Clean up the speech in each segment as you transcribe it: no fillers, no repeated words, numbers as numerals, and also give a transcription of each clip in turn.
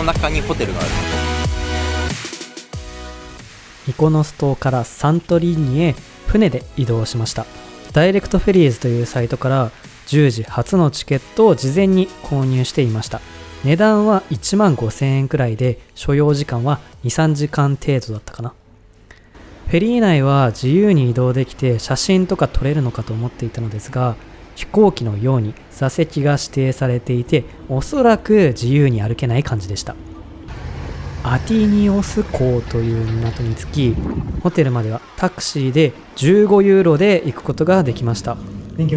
中にホテルがある。ミコノス島からサントリーニへ船で移動しました。ダイレクトフェリーズというサイトから10時発のチケットを事前に購入していました。値段は1万5000円くらいで、所要時間は 2,3 時間程度だったかな。フェリー内は自由に移動できて写真とか撮れるのかと思っていたのですが、飛行機のように座席が指定されていて、おそらく自由に歩けない感じでした。アティニオス港という港に着き、ホテルまではタクシーで15ユーロで行くことができました。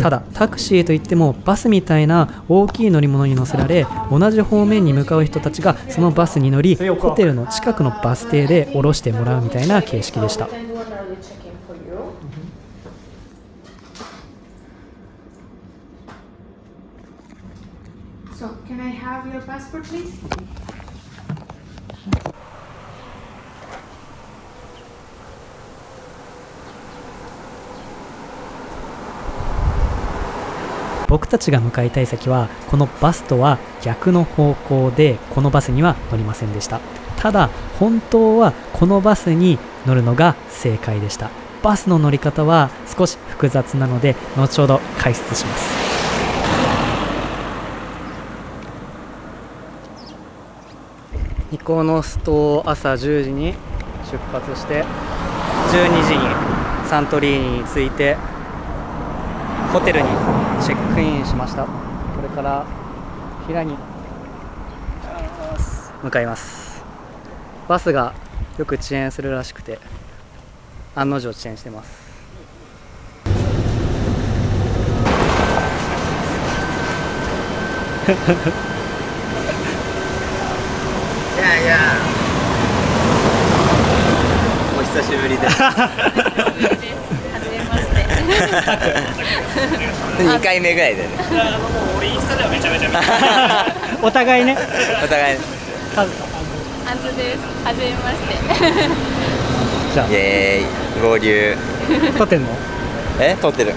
ただタクシーといってもバスみたいな大きい乗り物に乗せられ、同じ方面に向かう人たちがそのバスに乗り、ホテルの近くのバス停で降ろしてもらうみたいな形式でした。So, can I have your passport, please? 僕たちが向かいたい先は、このバスとは逆の方向で、このバスには乗りませんでした。ただ本当はこのバスに乗るのが正解でした。バスの乗り方は少し複雑なので、後ほど解説します。ミコノス島朝10時に出発して、12時にサントリーニに着いてホテルにチェックインしました。これから平に向かいます。バスがよく遅延するらしくて、案の定遅延してます。いやいや、お久しぶりです。はじめまして。2回目ぐらいだよね。俺インスタではめちゃめちゃ見てお互いね。お互いカズとアンズです。はじめまして。じゃあイエーイ合流。撮ってんの？撮ってる。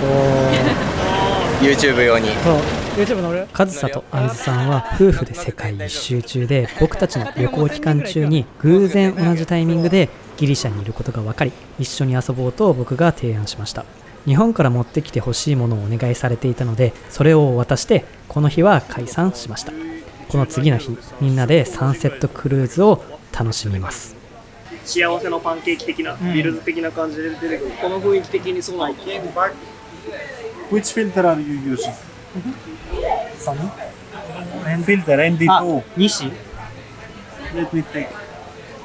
お YouTube 用に。そう、YouTube 乗る？カズサとアンズさんは夫婦で世界一周中で、僕たちの旅行期間中に偶然同じタイミングでギリシャにいることが分かり、一緒に遊ぼうと僕が提案しました。日本から持ってきてほしいものをお願いされていたので、それを渡してこの日は解散しました。この次の日、みんなでサンセットクルーズを楽しみます。幸せのパンケーキ的な、ビルズ的な感じで出てくる。この雰囲気的にそうなの。Which filter are you using? Sunny? Filter ND2. Nishi? Let me take.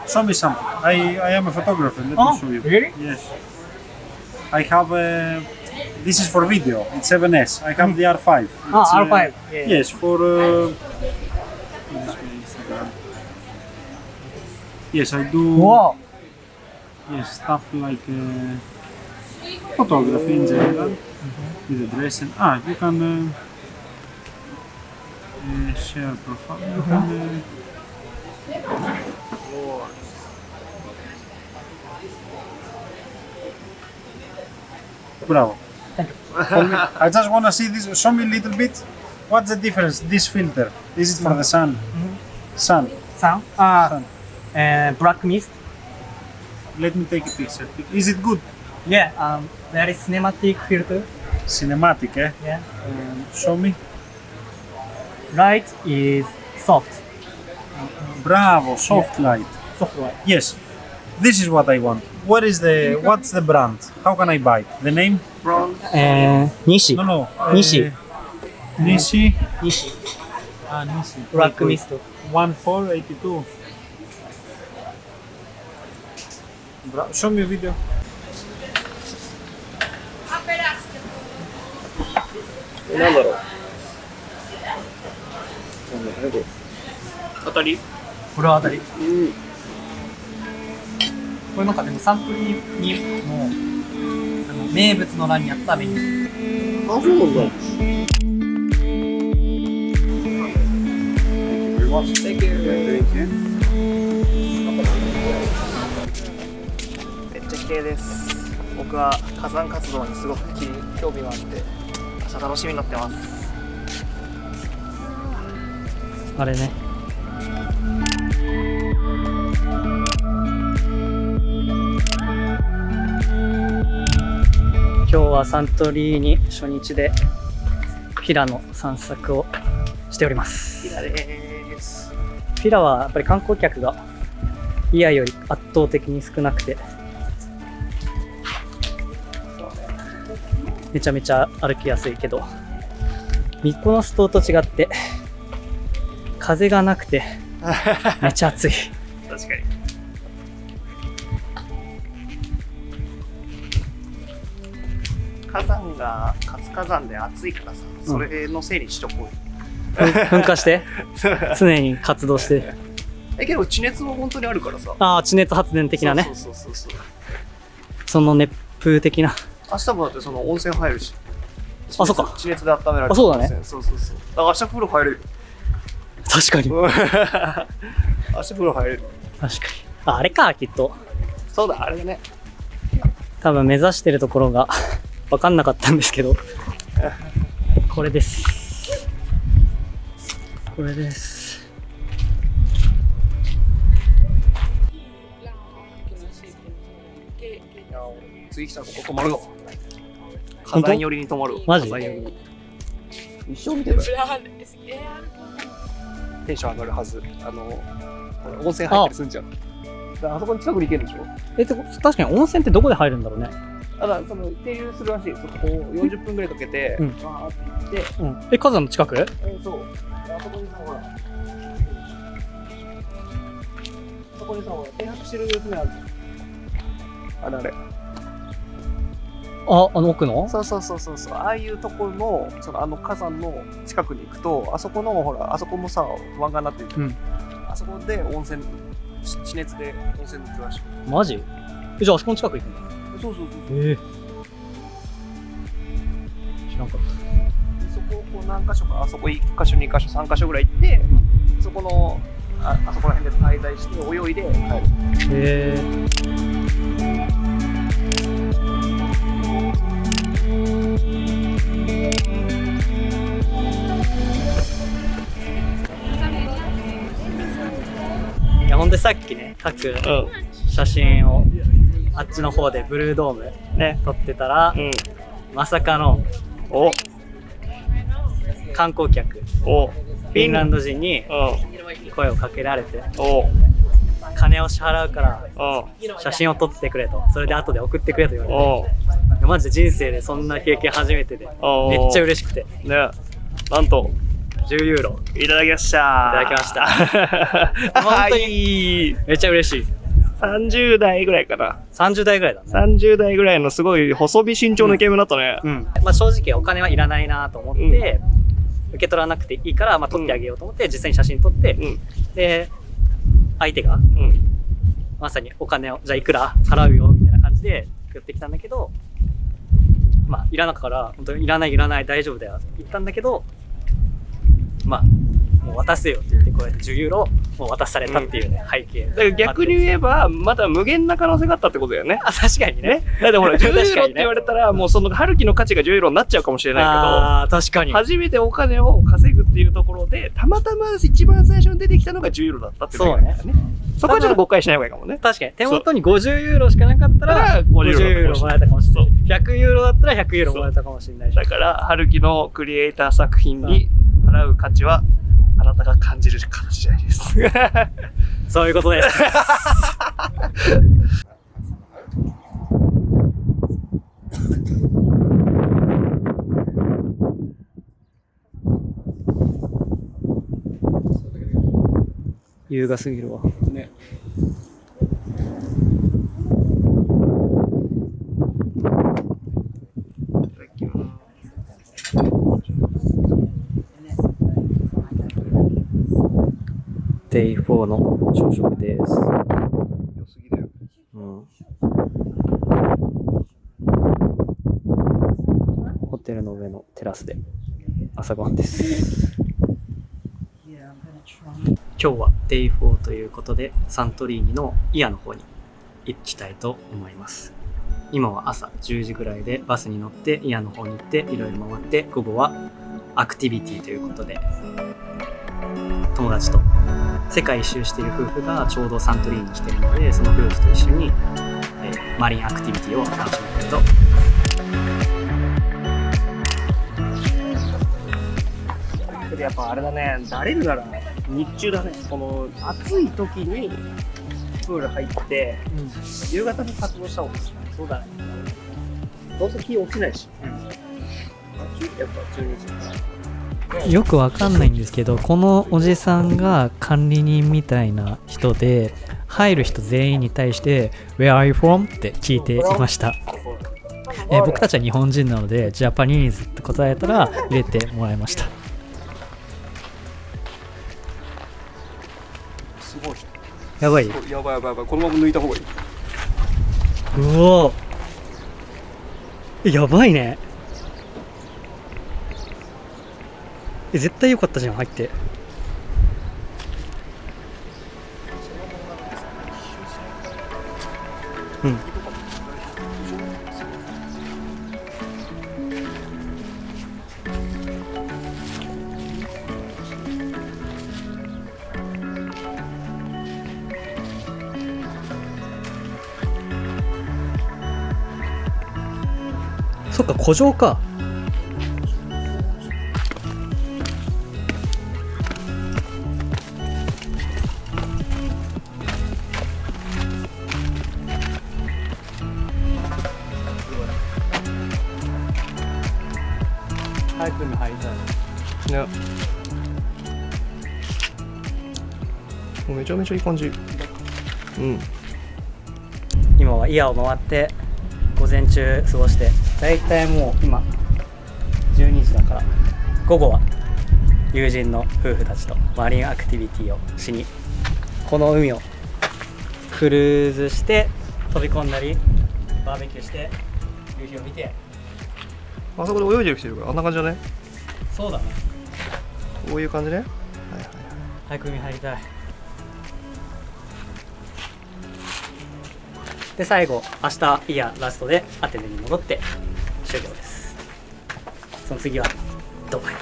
Show me something. I am a photographer. Let me show you. Really? Yes. I have. This is for video. It's 7S. I have the R5. It's, R5. Yeah. Yes, for. Yes, I do. Wow. Yes, stuff like photography in general. With the dress and you can share profile. You can. Bravo. Thank you. I just want to see this. Show me a little bit. What's the difference? This filter. Is it for the sun? Sun. Sun? Sun. Black mist? Let me take a picture. Is it good? Yeah, very cinematic filter. Cinematic, eh? Yeah. Show me. Light is soft. Bravo. Soft light. Soft light. Yes. This is what I want. What's the brand? How can I buy it? The name? Nishi. No. Nishi. Nishi. Nishi. Nishi. Black mist. 1482. Show me a video. なんだろう。当たり？これは当たり。これなんかでもサントリーニの名物の欄にあったメニュー。あ、そうなんだ。めっちゃ綺麗です。僕は火山活動にすごく興味があって、明日楽しみになってます。あれね、日はサントリーニ初日でピラの散策をしております。ピラです。ピラはやっぱり観光客がイアより圧倒的に少なくて、めちゃめちゃ歩きやすいけど、ミコノス島と違って風がなくてめっちゃ暑い。確かに。火山が活火山で暑いからさ、それのせいにしとこう。噴火して常に活動して。けど地熱も本当にあるからさ。ああ、地熱発電的なね。そう。その熱風的な。明日もだってその温泉入るし。あ、そっか。地熱で温められる。あ、そうだね。そう。だから明日風呂入れる。確かに。明日風呂入れる。確かに。あれか、きっと。そうだ、あれだね。多分目指してるところが分かんなかったんですけど、これです。これです。次来たらここ泊まるの。火山寄りに泊まる。マジ？火山寄りに。一生見てたよ。テンション上がるはず。温泉入ったりするんじゃん。あそこに近くに行けるでしょ。確かに温泉ってどこで入るんだろうね。だからその停留するらしい。そこ40分ぐらいかけて、わーって行って。火山の近く？そう。あそこにさ、ほら。そこにさ、ほら、停泊してる船あるじゃん。あれ。あの奥の？そう。ああいうところの、火山の近くに行くと、あそこの、ほら、あそこもさ、湾岸になってるじゃん。あそこで温泉、地熱で温泉抜くらしい。マジ？じゃああそこの近く行くんだ。そう。知らんかった。そこをこう何箇所か、あそこ1箇所、2箇所、3箇所ぐらい行って、そこの、あそこら辺で滞在して泳いで帰る。へー。いや、ほんでさっきね、各写真をあっちの方でブルードームね撮ってたら、まさかの観光客フィンランド人に声をかけられて、金を支払うから写真を撮ってくれと、それで後で送ってくれと言われて、マジで人生でそんな経験初めてでめっちゃ嬉しくてね、なんと10ユーロいただきました。いただきました本当にめっちゃ嬉しい。30代ぐらいかな。30代ぐらいだね。30代ぐらいのすごい細身身長のイケメンだったね。まあ正直お金はいらないなと思って、受け取らなくていいから、まあ撮ってあげようと思って実際に写真撮って、で相手が、まさにお金をじゃあいくら払うよみたいな感じで寄ってきたんだけど、まあいらなかったから本当にいらない大丈夫だよって言ったんだけど、まあもう渡せよって言ってこうやって10ユーロもう渡されたっていうね、背景。だから逆に言えばまだ無限な可能性があったってことだよね。あ、確かにね。だってほら10ユーロって言われたらもうその春樹の価値が10ユーロになっちゃうかもしれないけど、あ、確かに初めてお金を稼ぐっていうところでたまたま一番最初に出てきたのが10ユーロだったっていうことだよね。そこはちょっと誤解しない方がいいかもね。確かに手元に50ユーロしかなかったら50ユーロもらえたかもしれない。100ユーロだったら100ユーロもらえたかもしれないし。だから春樹のクリエイター作品に払う価値はあなたが感じる形じゃないです。そういうことです。優雅すぎるわ。ね。デイ4の朝食です。良すぎだよ。ホテルの上のテラスで朝ごはんです。今日はデイ4ということでサントリーニのイアの方に行きたいと思います。今は朝10時ぐらいでバスに乗ってイアの方に行っていろいろ回って、午後はアクティビティということで友達と世界一周している夫婦がちょうどサントリーニに来ているので、その夫婦と一緒に、マリンアクティビティを楽しみたいと思います。やっぱあれだね、慣れるなら日中だね。この暑い時にプール入って、夕方に活動した方がいい。そうだね。どうせ気落ちないし。やっぱ12時。よくわかんないんですけど、このおじさんが管理人みたいな人で、入る人全員に対して「Where are you from?」って聞いていました。僕たちは日本人なのでジャパニーズって答えたら入れてもらいました。すごい。やばい。やばい。このまま抜いた方がいい。うわやばいね。絶対良かったじゃん入って。うん。そっか、古城か。早くに入りたいね。もうめちゃめちゃいい感じ。今はイヤを回って午前中過ごして、だいたいもう今12時だから、午後は友人の夫婦たちとマリンアクティビティをしに、この海をクルーズして飛び込んだりバーベキューして夕日を見て。あそこで泳いでる人いるから、あんな感じだね。そうだね。こういう感じね。早く海入りたい。で最後明日イヤラストでアテネに戻って終了です。その次はドバイ。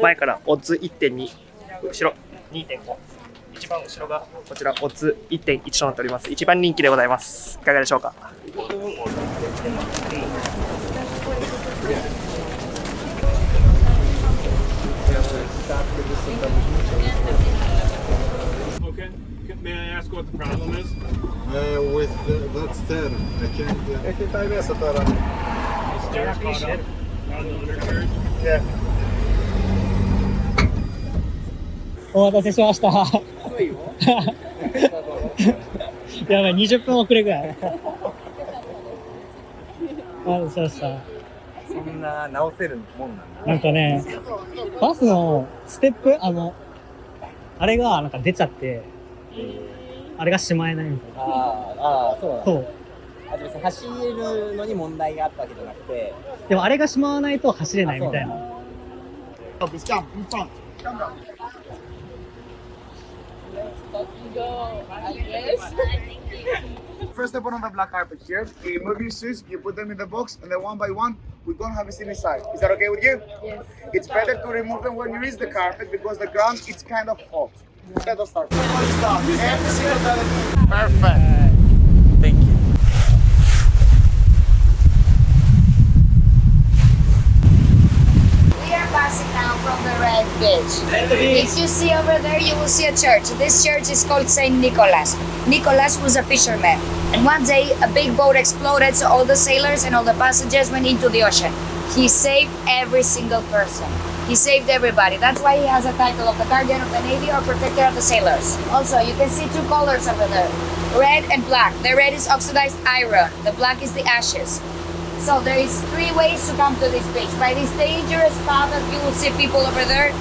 前からオッズ 1.2、後ろ 2.5、一番後ろがこちらオッズ 1.1 となっております。一番人気でございます。いかがでしょうか。May I ask what the problem is? With that stair, I can't. The stairs caught up on the undercarriage. Yeah. お待たせしました。やばい、20分遅れぐらい。お待たせしました。そんな直せるもんなんだ。なんかね、バスのステップ、あれがなんか出ちゃって、あれがしまえないみたいな。そうなんだ。そう。別に走るのに問題があったわけじゃなくて、でもあれがしまわないと走れないみたいな。First step on the black carpet here. You remove your shoes, you put them in the box, and then one by one, we're gonna have a seat inside. Is that okay with you? Yes. It's better to remove them when you reach the carpet because the ground it's kind of hot. Let us start. Every single time. Perfect. Thank you. We are passing now from the Red Beach. If you see over there, you will see a church. This church is called Saint Nicholas. Nicholas was a fisherman, and one day a big boat exploded, so all the sailors and all the passengers went into the ocean. He saved every single person. He saved everybody. That's why he has a title of the Guardian of the Navy or Protector of the Sailors. Also, you can see two colors over there, red and black. The red is oxidized iron. The black is the ashes. So there is 3 ways to come to this beach. By this dangerous path that you will see people over there.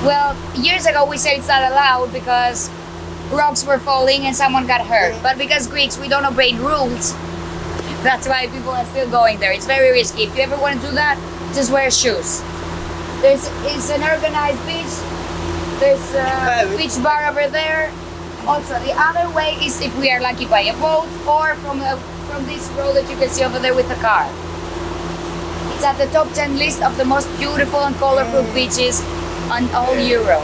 Well, years ago we said it's not allowed because rocks were falling and someone got hurt. But because Greeks, we don't obey rules, that's why people are still going there. It's very risky. If you ever want to do that, just wear shoes. It's an organized beach. There's a beach bar over there. Also, the other way is if we are lucky by a boat or from this road that you can see over there with a car. It's at the top 10 list of the most beautiful and colorful beaches on all Europe.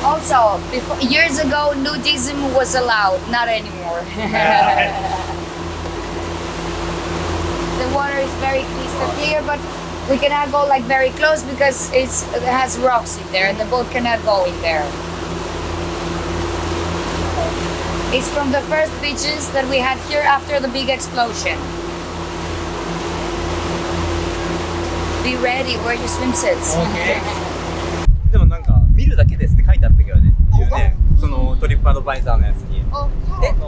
Also, years ago, nudism was allowed, not anymore. The water is very crystal clear, but we cannot go like very close because it has rocks in there and the boat cannot go in there. It's from the first beaches that we had here after the big explosion. Be ready, wear your swimsuits. でもなんか見るだけですって書いてあったけどね。そのトリップアドバイザーのやつに。レッ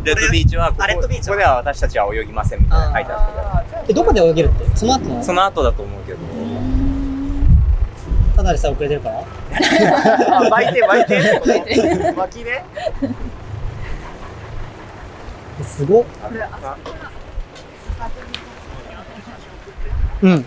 ドビーチはここでは私たちは泳ぎませんみたいな書いてあったけど。どこで泳げるってその後その後だと思うけど。ただでさ遅れてるから巻いて巻きで。すごっ。うん。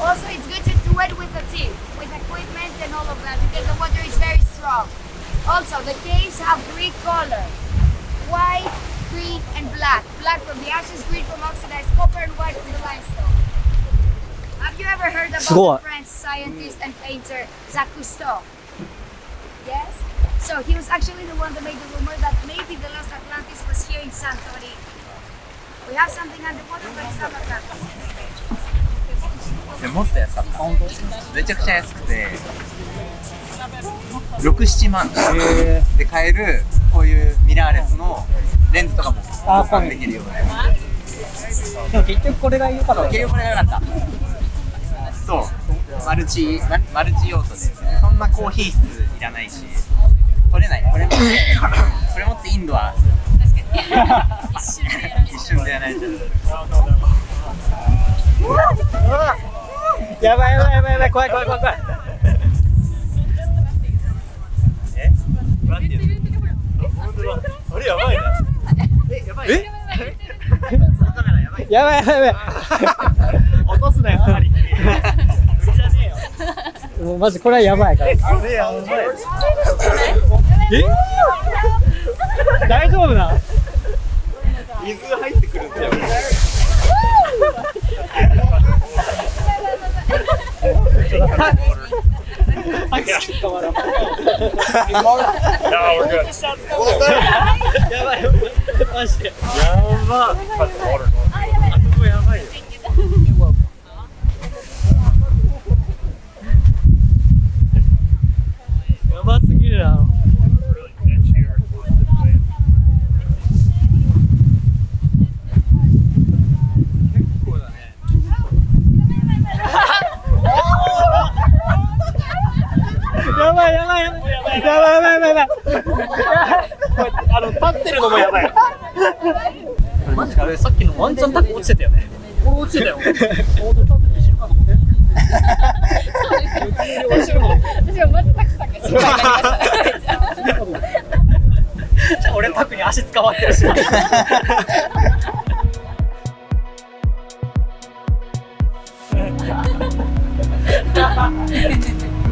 Also, it's good to do it with the team, with equipment and all of that, because the water is very strong. Also, the caves have three colors: white, green, and black. Black from the ashes, green from oxidized copper, and white from the limestone. Have you ever heard about the French scientist and painter Jacques Cousteau? Yes? So he was actually the one that made the rumor that maybe the lost Atlantis was here in Santorini. We have something underwater, but it's not Atlantis. 持ったやつあった。めちゃくちゃ安くて6、7万で買えるこういうミラーレスのレンズとかも交換できるような。でも結局これが良かった。結局これが良かった。そう、マルチ用途で、そんな高品質いらないし、取れない。これ持ってインドは一瞬でやられちゃう。やばい怖いえ？なんていうの？本当だ。あれやばいね。やばい。そのカメラやばい。やばい落とすなよ、ありきり。じゃねえよ。もうマジこれはやばいから。これやばい。大丈夫な？水が入ってくるんだよ。やばすぎるな。立ってるのもやばい。マジか、さっきのワンチャンタコ落ちてたよね。これ落ちてたよ。私はまずタクさんが心配になりました。俺タクに足捕まってるし。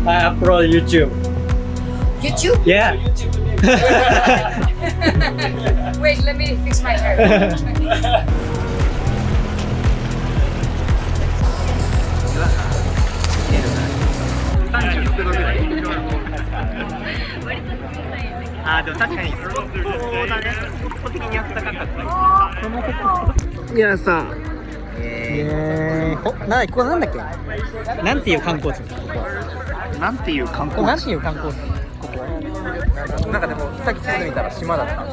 I upload YouTube. YouTube? Yeah. Wait, let me fix my hair. あーでも確かにそうだね。時にあったかかった。いやさ、ここなんだっけ？なんていう観光地ですか？ここ。なんていう観光地？なんていう観光地？ここ。なんかでもさっき地図見たら島だった。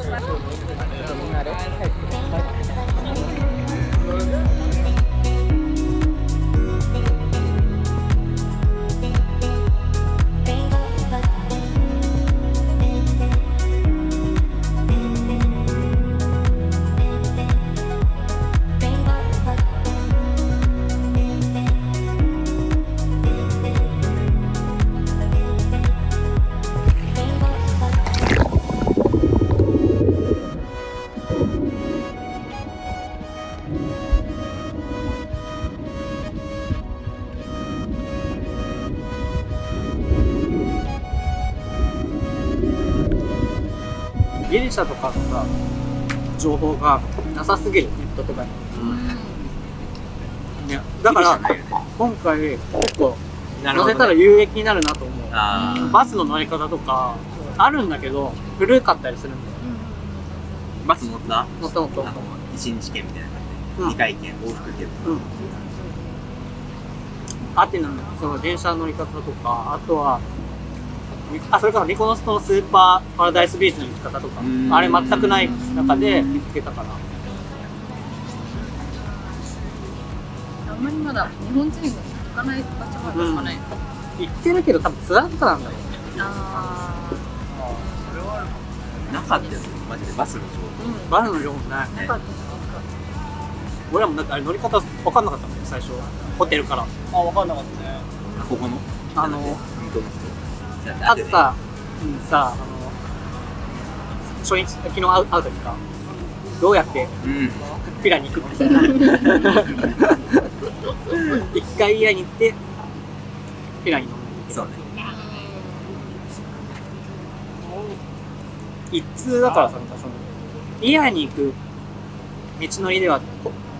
ギリシャとかのさ情報がなさすぎる、ネットとかに、ね、だから今回結構乗せたら有益になるなと思う。バスの乗り方とかあるんだけど古かったりするんだよ。バス乗った？乗った1日券みたいな感じで、2回券、往復券。アテナのその電車の乗り方とか、あとはそれからミコノスのスーパーパラダイスビーチの行き方とか、あれ全くない中で見つけたから。あんまりまだ日本人が行かない場所がですかね。行ってるけど多分ツアーとかなんだろうね。なかったよ、マジでバスの情報。バスの情報ない。俺らもだってあれ乗り方分かんなかったもんね、最初。ホテルから。分かんなかったね。ここのあとさ、初日、昨日会う時か、どうやってピラに行くみたいな。一回イヤに行って、ピラに飲む。そうね。一通だからさ、イヤに行く道のりでは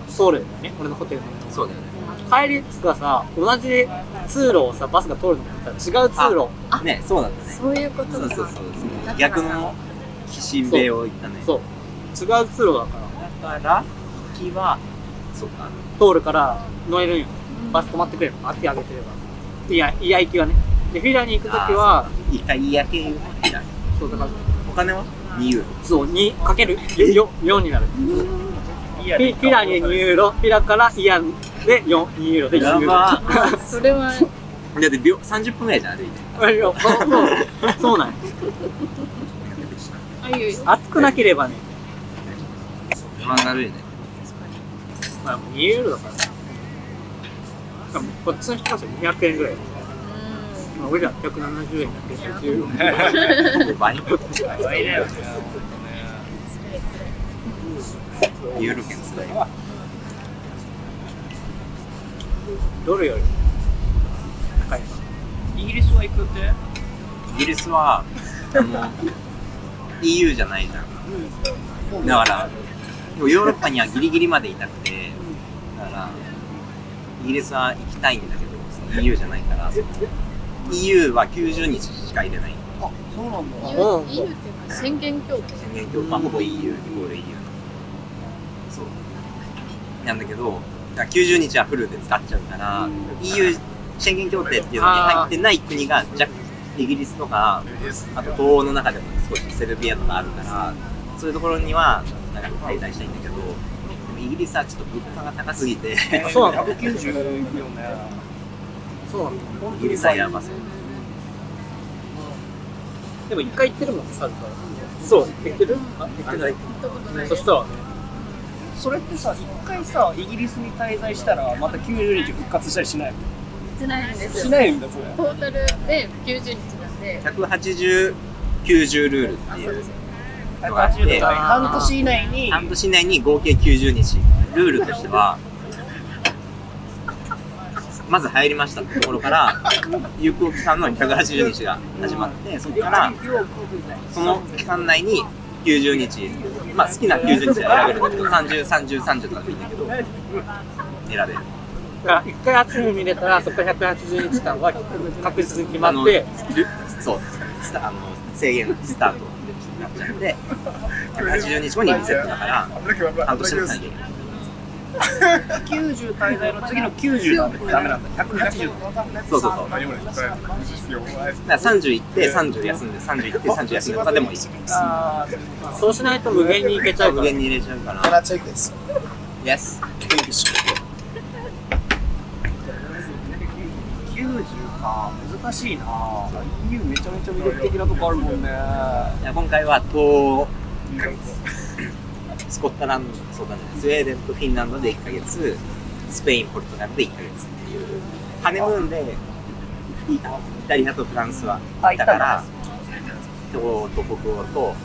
通るんだよね、俺のホテルの。そうだよね。帰りつかさ、同じ通路をさ、バスが通るのだったら違う通路。ね、そうなんだね。そういうことだ。そう逆の岸辺を行ったね。そう。違う通路だから。だから行きはそうか通るから乗れるんよ。バス止まってくれるの。あってあげてれば。いや行きはね。でフィラに行くときは一回イヤ系をそうだからお金は2ユーロ。そう2かける4になる。フィラに2ユーロ、フィラからイヤンで2ユーロで4ユーロ。それはだって30分ぐらいじゃん、歩いて。そうなんや。暑くなければね。まあ、だるいね。まあ2ユーロだからね。しかもこっちの人たちは200円ぐらい。俺ら170円だけ10ユーロ。倍だよね。ユーロ券すごい。ドルより高い。イギリスは行くって？イギリスはEU じゃないじゃん。だからヨーロッパにはギリギリまでいたくて、だからイギリスは行きたいんだけど、EU じゃないから、EU は90日しか入れない。あ、そうなんだ。EU っていうか宣言協定。宣言協定、ほぼ EU イコール EU。そうなんだけど、90日はフルで使っちゃうから、EU 宣言協定っていうのに入ってない国がイギリスとか、あと東欧の中でも少しセルビアとかあるから、そういうところにはなんか滞在したいんだけど、でもイギリスはちょっと物価が高すぎて、そうなの190いくよね。そうなのイギリスはやばそう。でも一回行ってるもん、あるから。そう、行ってる？あ、行ってない。そしたらね。それってさ、一回さ、イギリスに滞在したら、また90日復活したりしないの？しないんですよ。しないんだ、それ。トータルで90日なんで。180、90ルールっていうのがあって、半年以内に合計90日。ルールとしては、まず入りましたってところから、有効期間の180日が始まって、そこからその期間内に90日、まあ好きな90日は選べるんだけど、30、30、30とかでいいんだけど、選べる。から1回8人見れたらそこから180日間は確実に決まって、そう制限スタートになっちゃうんで、180日後にリセットだから半年もしなきゃいけない。90滞在の次の90なんでダメなんだ。180。そう。だから30行って30休んで30行って30休んでとかでもいい。そうしないと無限にいけちゃうから。無限に入れちゃうから。Yes。90か、難しいな。EU めちゃめちゃ魅力的なとこあるもんね。今回はスコットランド、そうだね、スウェーデンとフィンランドで1ヶ月、スペイン、ポルトガルで1ヶ月っていう、ハネムーンでイタリアとフランスは行ったから、東と北欧と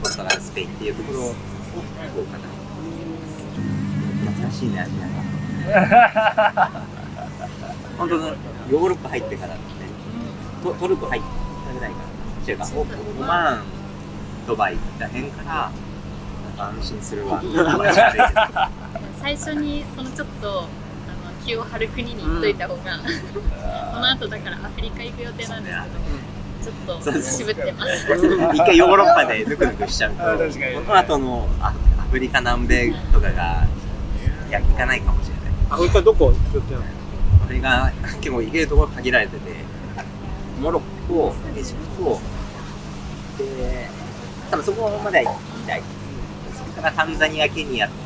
ポルトガル、スペインっていうところを行こうかな。懐かしいね、アジア。本当のヨーロッパ入ってからね、トルコ入ってぐらいから、違うか、オマーン、ドバイらへんから安心するわ。最初にそのちょっと気を張る国に行っといた方が、この後だからアフリカ行く予定なんですけど、ちょっと渋ってます。一回ヨーロッパでヌクヌクしちゃうと、この後のアフリカ南米とかが行かないかもしれない。アフリカどこ行ってんの？これが結構行けるところ限られてて、モロッコ、エジプトで、多分そこまでは行きたい。そこからタンザニア、ケニア、タン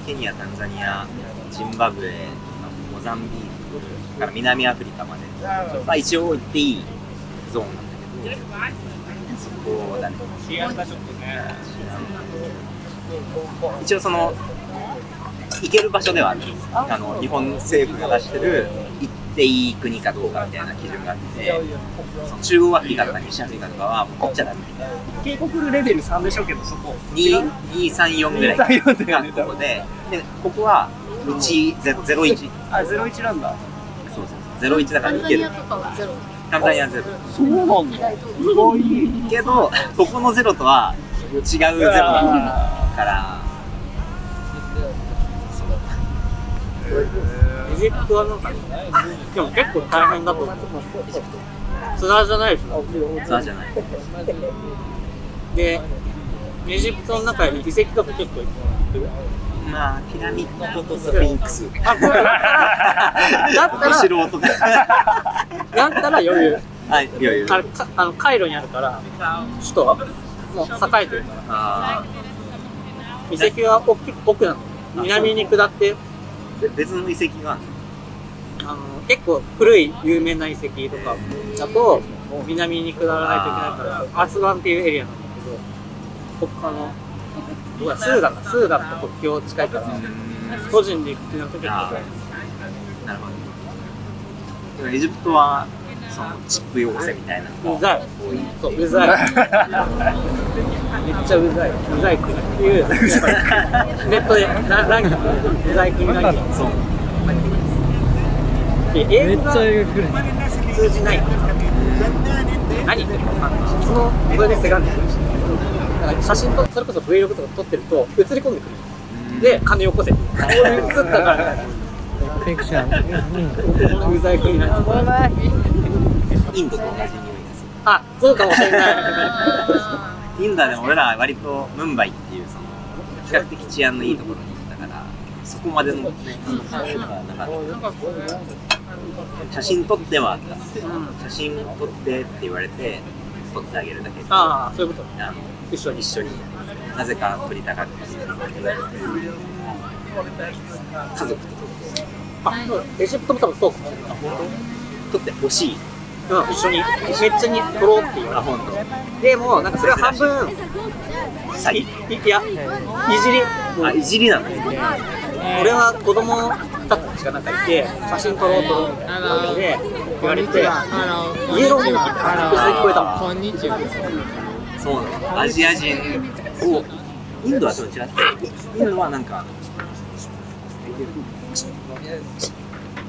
ザニア、ジンバブエ、モザンビークから南アフリカまで、まあ一応行っていいゾーンなんだけど、そこだね。治安がちょっとね。一応その行ける場所ではあるんです。日本政府が出してる行っていい国かどうかみたいな基準があって、その中央アフリカとか西アフリカとかはもう行っちゃダメ。警告レベル3でしょうけど、そこ2、3、4ぐらいがここで、ここは01。あ、01なんだ。そう01だから行ける。タンザニアゼロ。そうなんだ。すごい。けど、ここのゼロとは違うゼロだから。エジプトはなんか、でも結構大変だと思う。ツアーじゃないでしょ？ツアーじゃない。で、エジプトの中に遺跡とか結構いっぱいある。まあ、ピラミッドとスフィンクス。だったら素人だ。だったら余裕。はい、余裕。カイロにあるから、首都はもう栄えてるから。遺跡は奥なの。南に下って。別の遺跡があるの？結構古い有名な遺跡とかだと南に下らないといけないからアスワンっていうエリアなんだけど、スーダンと国境近いから個人で行くっていうのは結構なるほど。エジプトはそのチップ要請みたいなのうざい。そう、うざい。めっちゃうざい国っていうネットでランキングうざい国ランキング。そう。英語が通じない。何言ってるか分かんない。それでせがんでくるし。写真とそれこそ Vlog とか撮ってると映り込んでくる。で、金よこせ。こういう映ったからね。フェイクシャン。うざい国なんです。インドと同じ匂いがする。あ、そうかもしれない。インドはでも俺らは割とムンバイっていうその比較的治安のいいところに行ったから、そこまでのね、写真撮ってはあった。写真撮ってって言われて撮ってあげるだけ。ああ、そういうこと。一緒になぜか撮りたがって家族と撮って。あ、エジプトも多分そうかもしれない。撮ってほしい。一緒にめっちゃに撮ろうっていう。あ、本当。でもなんかそれは半分詐欺？いや、いじりなの？俺は子供たちがなんかいて写真撮ろうみたいな感じで言われて、イエローになって聞こえたわ。こんにちは。そうなの。アジア人をインドはちょっと違って、インドはなんか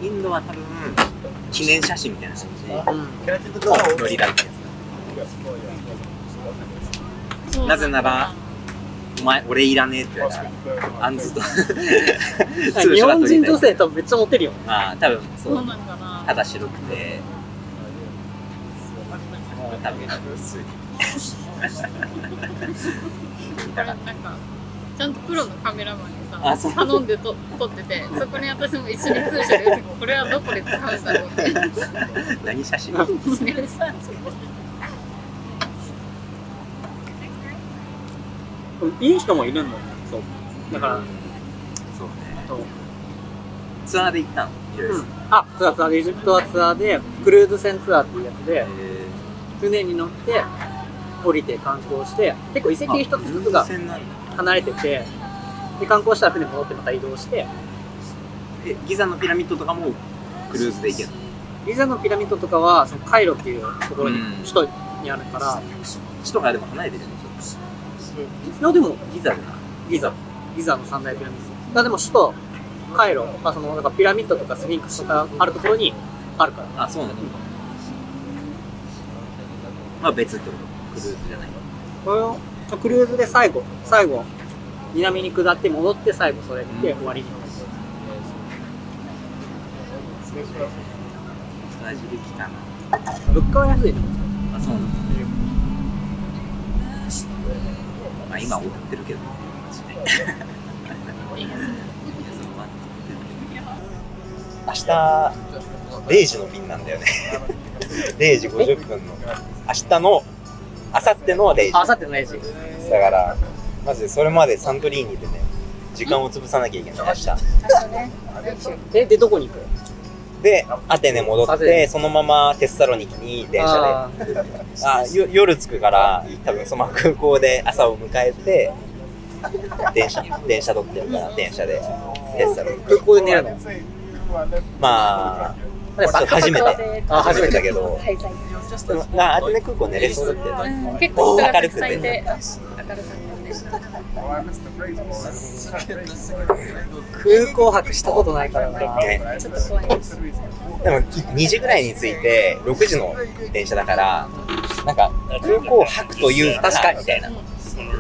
インドは多分記念写真みたいな感じのノリだってやつ。なぜならお前俺いらねえって言われたらあんずと日本人女性多分めっちゃモテるよ。まあ多分そうなんかな。肌白くて多分普通になんかちゃんとプロのカメラマンにあそうさ頼んで撮ってて、そこに私も一緒にツーショットでこれはどこで使うんだろうって。何写真いい人もいるんだよね。そうだからそうねそうツアーで行ったのいろいろあ、ツアーでエジプトはツアーでクルーズ船ツアーっていうやつで船に乗って降りて観光して結構遺跡一つずつが離れててで観光したら船戻ってまた移動してギザのピラミッドとかもクルーズで行けるのギザのピラミッドとかはそのカイロっていうところに首都にあるから首都からでも離れてるよねいやでもギザでなギザの三大ピラミッドだでも首都カイロ、まあ、そのなんかピラミッドとかスフィンクスとかあるところにあるからあ、そうなんだまあ別ってことクルーズじゃないこれをクルーズで最後南に下って戻って最後それで終わりになる同じできたな物価は安いのあ、そうなんだまあ今終わってるけど明日0時の便なんだよね0時50分の明日の明後日の0時明後日の0時だからマジでそれまでサントリーニでね時間を潰さなきゃいけない明日でどこに行くでアテネ戻ってそのままテッサロニキに電車で夜着くから多分その空港で朝を迎えて電車取ってるから電車でテッサロニキ空港で寝るのまあ初めてだけどアテネ空港寝れそうだって結構人が明るくてたくさんいて空港泊したことないからな、ね、ちょっと怖いですでも2時ぐらいに着いて6時の電車だからなんか空港泊というか確かにみたいな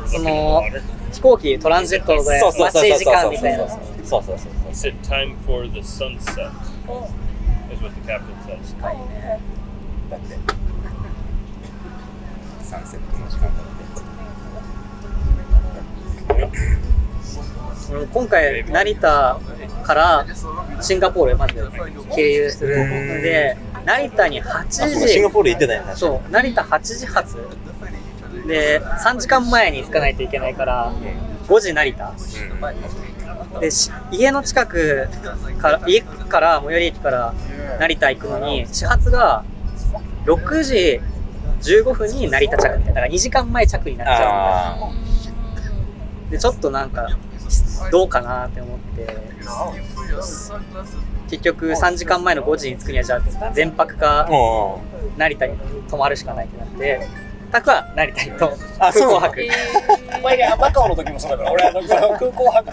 その飛行機トランジットで待ち時間みたいなそうSaid time for the sunset is what the captain says. だってサンセットの時間だって今回成田からシンガポールまで経由するで成田に8時シンガポール行ってたよねそう成田8時発で3時間前に着かないといけないから5時成田、で家の近くから家から最寄り駅から成田行くのに始発が6時15分に成田着みたいなだから2時間前着になっちゃうんでちょっとなんかどうかなって思って結局3時間前の5時に着くにはじゃあ全泊か成田に泊まるしかないってなってタクは成田にと空港泊お前がマカオの時もそうだから俺空港泊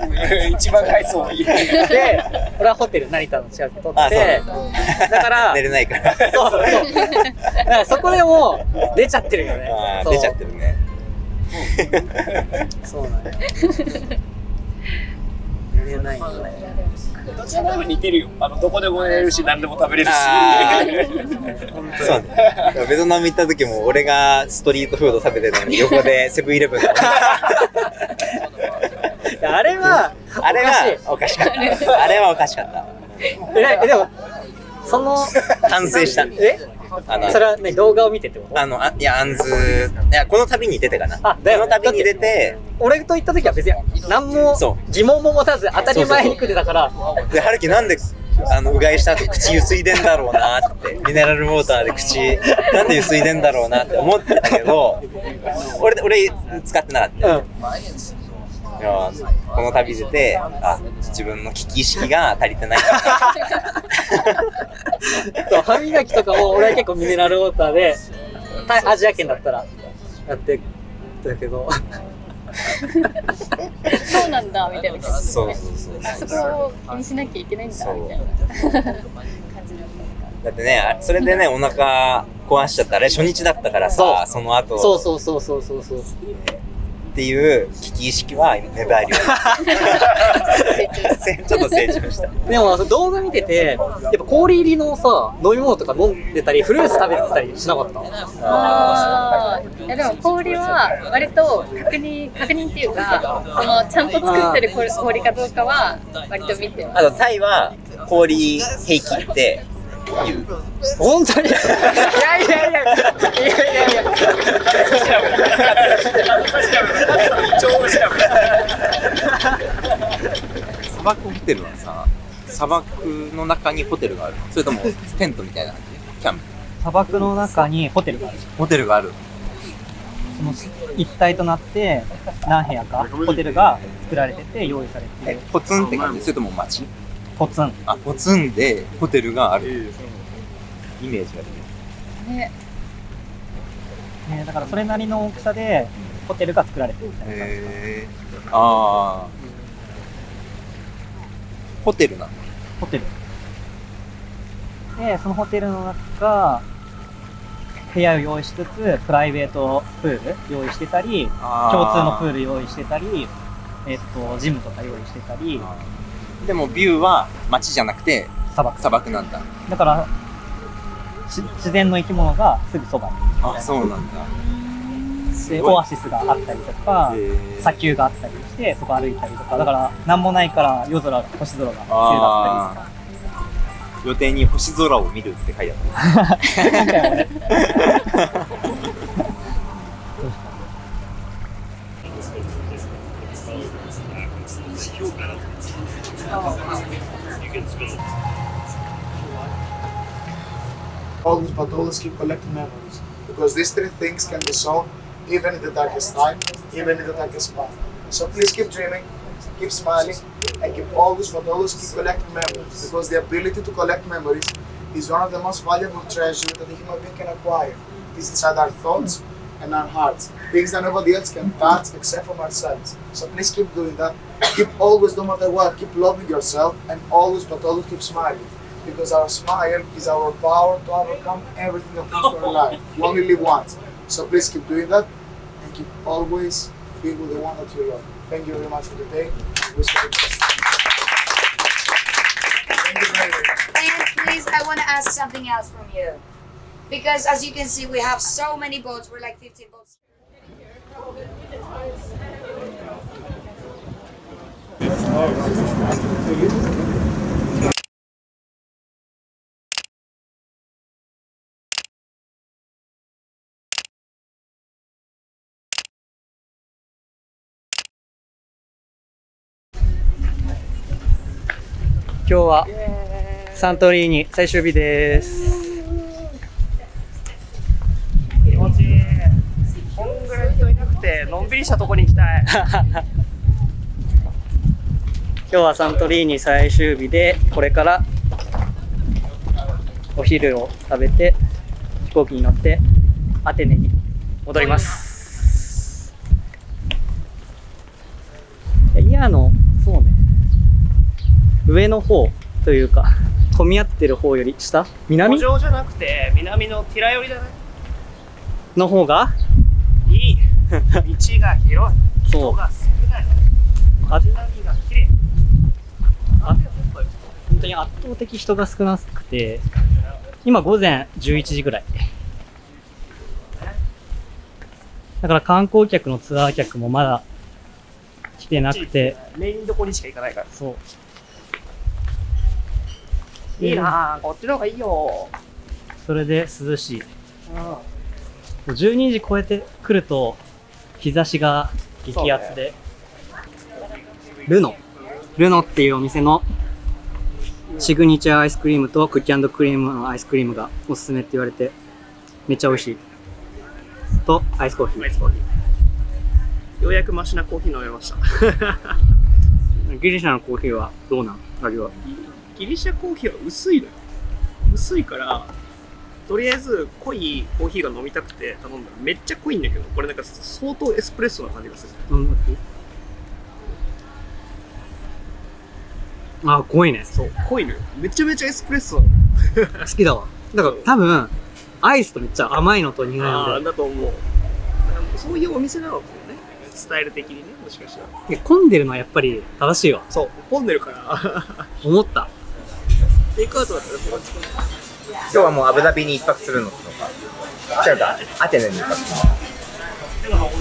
一番回数多いで俺はホテル成田の近く取ってだから寝れないからそうだからそこでもう出ちゃってるよね出ちゃってるねそうなんだよ寝れないよねどちらも似てるよどこでも寝れるし何でも食べれるしそうねベトナム行った時も俺がストリートフード食べてるのに横でセブンイレブンあれはおかしかったあれはおかしかったでもその反省したそれはね動画を見てってこといやこの旅に出てかなこの旅に出て俺と行った時は別に何も疑問も持たず当たり前に食ってたからで春樹なんでうがいした後口ゆすいでんだろうなってミネラルウォーターで口なんでゆすいでんだろうなって思ってたけど俺使ってなかったよ、いやこの旅出て自分の危機意識が足りてないそう歯磨きとかも俺は結構ミネラルウォーターでアジア圏だったらやってたけどそうなんだみたいな感じで、そうそこを気にしなきゃいけないんだみたいな感じだっただってねそれでねお腹壊しちゃったあれ初日だったからさその後そうっていう危機意識は芽生えるよちょっと成長した。でも動画見てて、やっぱ氷入りのさ、飲み物とか飲んでたり、フルーツ食べてたりしなかった？いやでも氷は割と確認っていうか、そのちゃんと作ってる氷かどうかは割と見てます。あとタイは氷平気って言う。本当に？いや砂漠ホテルはさ、砂漠の中にホテルがある？それともテントみたいな感じ？キャンプ？砂漠の中にホテルがある。ホテルがある。その一体となって何部屋かホテルが作られてて用意されてる。ポツンって感じ？それとも街？ポツン。あ、ポツンでホテルがある。イメージができる。ね。だからそれなりの大きさでホテルが作られてるみたいな感じ。ああ。ホテルなの？ホテル。で、そのホテルの中、部屋を用意しつつ、プライベートプール用意してたり、共通のプール用意してたり、ジムとか用意してたり。でもビューは街じゃなくて砂漠なんだ。だから自然の生き物がすぐそばに。あ、そうなんだ。で、オアシスがあったりとか、砂丘があったりして、そこ歩いたりとか、だから何もないから星空が綺麗だったりとか。予定に星空を見るって書いてあった。Always but always keep collecting memories, because these three things can be solved even in the darkest time, even in the darkest path. So please keep dreaming, keep smiling, and keep always but always keep collecting memories, because the ability to collect memories is one of the most valuable treasures that a human being can acquire. It is inside our thoughts and our hearts, things that nobody else can touch except from ourselves. So please keep doing that. Keep always, no matter what, keep loving yourself, and always but always keep smiling. Because our smile is our power to overcome everything that comes to our life. We only live once. So please keep doing that, and keep always being with the one that you love. Thank you very much for the day. I wish you the best. Thank you very much. And please, I want to ask something else from you. Because as you can see, we have so many boats. We're like 15 boats.今日はサントリーニ最終日です。気持ちいい。こんぐらい人いなくてのんびりしたとこに行きたい。今日はサントリーニ最終日で、これからお昼を食べて飛行機に乗ってアテネに戻ります。イヤのそうね、上の方というか混み合ってる方より下、南古城じゃなくて南のティラ寄りだね。の方がいい。道が広い。人が少ない。街並みが綺麗。本当に圧倒的人が少なくて、今午前11時ぐらいだから観光客のツアー客もまだ来てなくて、メインどこにしか行かないから。そういいなぁ、こっちの方がいいよ。それで涼しい。12時超えてくると日差しが激アツで、ルノっていうお店のシグニチャーアイスクリームとクッキー&クリームのアイスクリームがおすすめって言われて、めっちゃ美味しい。とアイスコーヒー。アイスコーヒー。ようやくマシなコーヒー飲めました。ギリシャのコーヒーはどうなん？味は。ギリシャコーヒーは薄いのよ。薄いからとりあえず濃いコーヒーが飲みたくて頼んだらめっちゃ濃いんだけど、これなんか相当エスプレッソな感じがする。あ、濃いね。そう、濃いのよ。めちゃめちゃエスプレッソなの。好きだわ。だから多分アイスとめっちゃ甘いのと苦いので。だと思う。そういうお店なのかもね。スタイル的にね、もしかしたら。混んでるのはやっぱり正しいわ。そう、混んでるから思った。テイクアウトだったらそこつくね。今日はもうアブダビに一泊するのとか。違うか、アテネに一泊するの。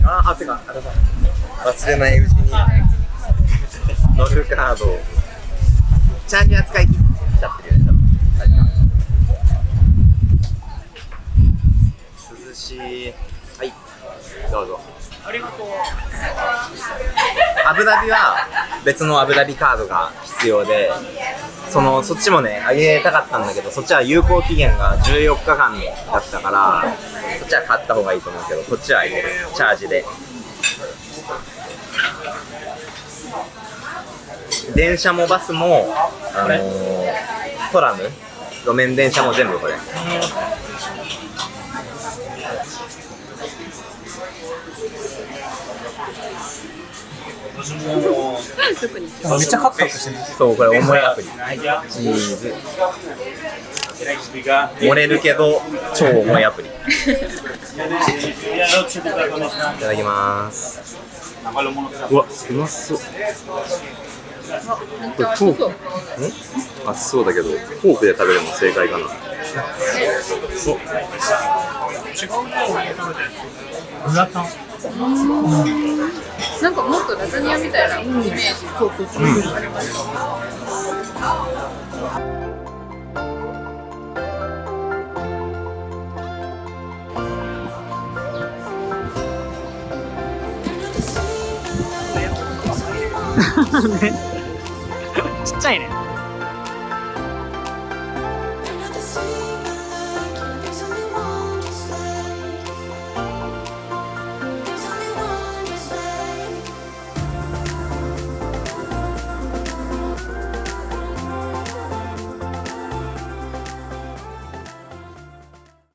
あ、てか、あれだ。忘れないうちに乗るカードをチャージは使い切っちゃってるよね、多分。涼しい。はい、どうぞ。ありがとう。アブダビは別のアブダビカードが必要で、そっちもね、あげたかったんだけど、そっちは有効期限が14日間だったから、そっちは買った方がいいと思うけど、こっちはチャージで。電車もバスも、トラム、路面電車も全部これ。めっちゃカクカクしてる。そう、これ重いアプリ。チーズ。漏れるけど超重いアプリ。いただきます。うわ、うまそう。これフォーク？熱そうだけど、フォークで食べるの正解かな。グラタン。なんかもっとラザニアみたいなイメージ。そうそうそう。ちっちゃいね。